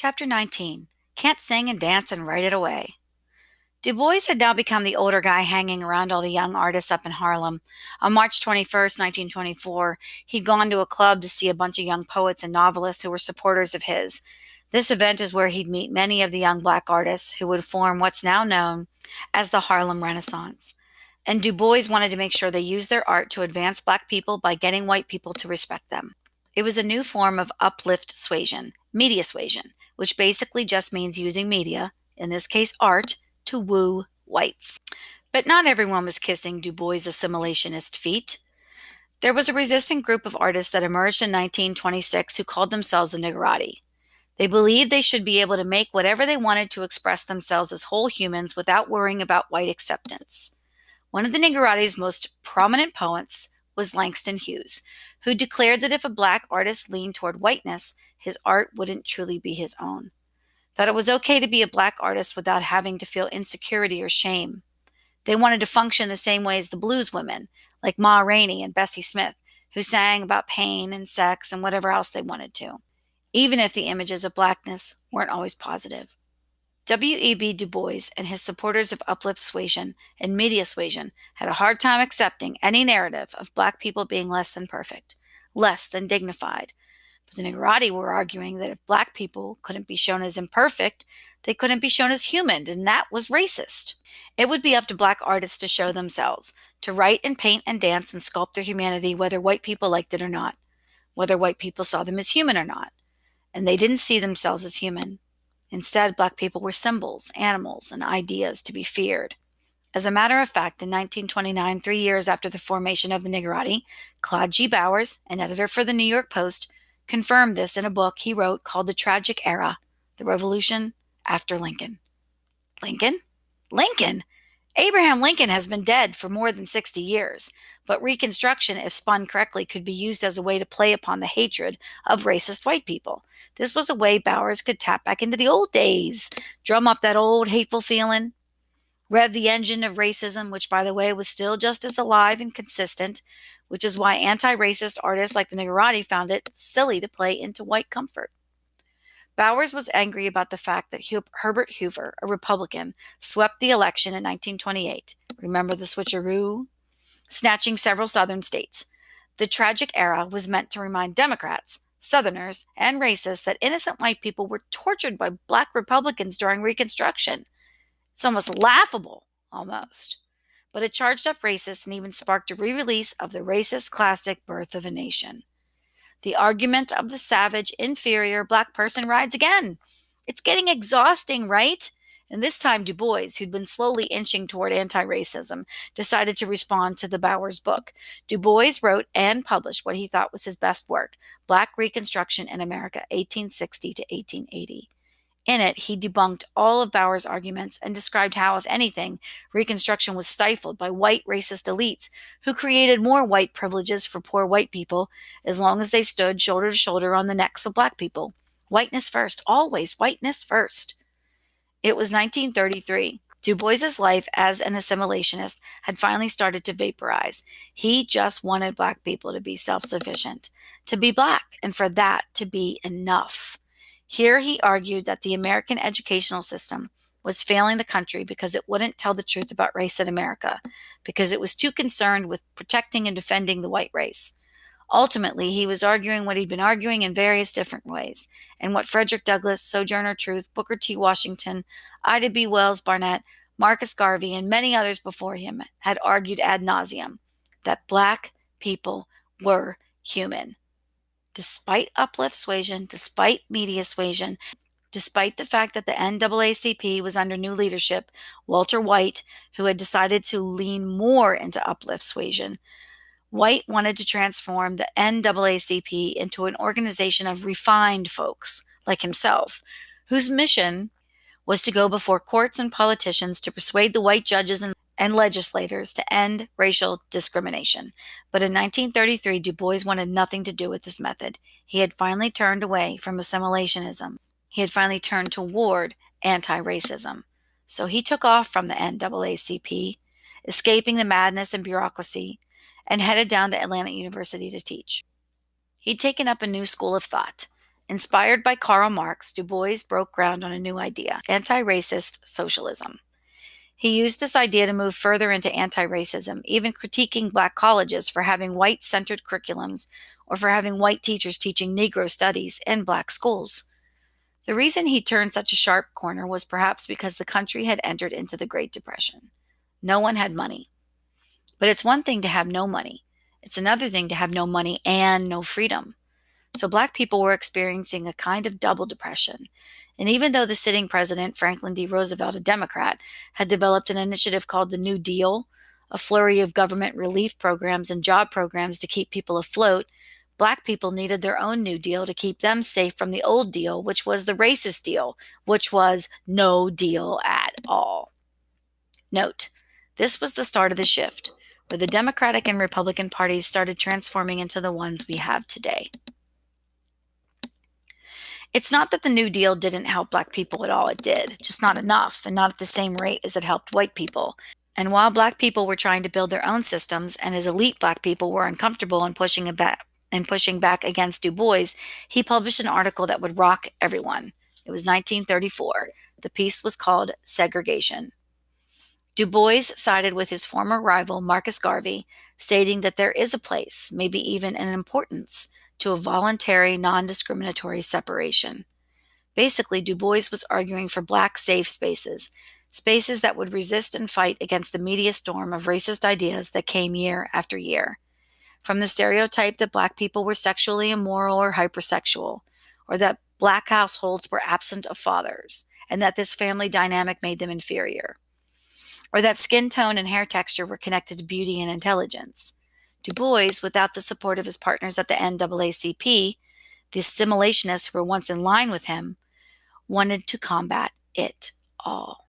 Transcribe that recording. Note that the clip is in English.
Chapter 19. Can't Sing and Dance and Write It Away. Du Bois had now become the older guy hanging around all the young artists up in Harlem. On March 21st, 1924, he'd gone to a club to see a bunch of young poets and novelists who were supporters of his. This event is where he'd meet many of the young black artists who would form what's now known as the Harlem Renaissance. And Du Bois wanted to make sure they used their art to advance black people by getting white people to respect them. It was a new form of uplift suasion, media suasion, which basically just means using media, in this case art, to woo whites. But not everyone was kissing Du Bois' assimilationist feet. There was a resistant group of artists that emerged in 1926 who called themselves the Niggerati. They believed they should be able to make whatever they wanted to express themselves as whole humans without worrying about white acceptance. One of the Niggerati's most prominent poets was Langston Hughes, who declared that if a black artist leaned toward whiteness, his art wouldn't truly be his own. That it was okay to be a black artist without having to feel insecurity or shame. They wanted to function the same way as the blues women, like Ma Rainey and Bessie Smith, who sang about pain and sex and whatever else they wanted to, even if the images of blackness weren't always positive. W.E.B. Du Bois and his supporters of uplift suasion and media suasion had a hard time accepting any narrative of black people being less than perfect, less than dignified. But the Niggerati were arguing that if black people couldn't be shown as imperfect, they couldn't be shown as human, and that was racist. It would be up to black artists to show themselves, to write and paint and dance and sculpt their humanity whether white people liked it or not, whether white people saw them as human or not. And they didn't see themselves as human. Instead, black people were symbols, animals, and ideas to be feared. As a matter of fact, in 1929, 3 years after the formation of the Niggerati, Claude G. Bowers, an editor for the New York Post, confirmed this in a book he wrote called The Tragic Era, The Revolution After Lincoln. Lincoln? Lincoln? Abraham Lincoln has been dead for more than 60 years, but Reconstruction, if spun correctly, could be used as a way to play upon the hatred of racist white people. This was a way Bowers could tap back into the old days, drum up that old hateful feeling, rev the engine of racism, which, by the way, was still just as alive and consistent, which is why anti-racist artists like the Niggerati found it silly to play into white comfort. Bowers was angry about the fact that Herbert Hoover, a Republican, swept the election in 1928. Remember the switcheroo? Snatching several southern states. The tragic era was meant to remind Democrats, Southerners, and racists that innocent white people were tortured by black Republicans during Reconstruction. It's almost laughable, almost. But it charged up racists and even sparked a re-release of the racist classic Birth of a Nation. The argument of the savage, inferior black person rides again. It's getting exhausting, right? And this time Du Bois, who'd been slowly inching toward anti-racism, decided to respond to the Bowers book. Du Bois wrote and published what he thought was his best work, Black Reconstruction in America, 1860 to 1880. In it, he debunked all of Bowers' arguments and described how, if anything, Reconstruction was stifled by white racist elites who created more white privileges for poor white people as long as they stood shoulder to shoulder on the necks of black people. Whiteness first, always whiteness first. It was 1933. Du Bois's life as an assimilationist had finally started to vaporize. He just wanted black people to be self-sufficient, to be black, and for that to be enough. Here he argued that the American educational system was failing the country because it wouldn't tell the truth about race in America, because it was too concerned with protecting and defending the white race. Ultimately, he was arguing what he'd been arguing in various different ways, and what Frederick Douglass, Sojourner Truth, Booker T. Washington, Ida B. Wells Barnett, Marcus Garvey, and many others before him had argued ad nauseum, that black people were human. Despite uplift suasion, despite media suasion, despite the fact that the NAACP was under new leadership, Walter White, who had decided to lean more into uplift suasion, White wanted to transform the NAACP into an organization of refined folks, like himself, whose mission was to go before courts and politicians to persuade the white judges and legislators to end racial discrimination. But in 1933, Du Bois wanted nothing to do with this method. He had finally turned away from assimilationism. He had finally turned toward anti-racism. So he took off from the NAACP, escaping the madness and bureaucracy, and headed down to Atlanta University to teach. He'd taken up a new school of thought, Inspired by Karl Marx, Du Bois broke ground on a new idea, anti-racist socialism. He used this idea to move further into anti-racism, even critiquing black colleges for having white-centered curriculums or for having white teachers teaching Negro studies in black schools. The reason he turned such a sharp corner was perhaps because the country had entered into the Great Depression. No one had money. But it's one thing to have no money. It's another thing to have no money and no freedom. So black people were experiencing a kind of double depression. And even though the sitting president, Franklin D. Roosevelt, a Democrat, had developed an initiative called the New Deal, a flurry of government relief programs and job programs to keep people afloat, black people needed their own New Deal to keep them safe from the old deal, which was the racist deal, which was no deal at all. Note, this was the start of the shift, where the Democratic and Republican parties started transforming into the ones we have today. It's not that the New Deal didn't help black people at all. It did, just not enough, and not at the same rate as it helped white people. And while black people were trying to build their own systems, and as elite black people were uncomfortable in pushing back against Du Bois, he published an article that would rock everyone. It was 1934. The piece was called Segregation. Du Bois sided with his former rival Marcus Garvey, stating that there is a place, maybe even an importance, to a voluntary, non-discriminatory separation. Basically, Du Bois was arguing for black safe spaces, spaces that would resist and fight against the media storm of racist ideas that came year after year. From the stereotype that black people were sexually immoral or hypersexual, or that black households were absent of fathers, and that this family dynamic made them inferior, or that skin tone and hair texture were connected to beauty and intelligence. Du Bois, without the support of his partners at the NAACP, the assimilationists who were once in line with him, wanted to combat it all.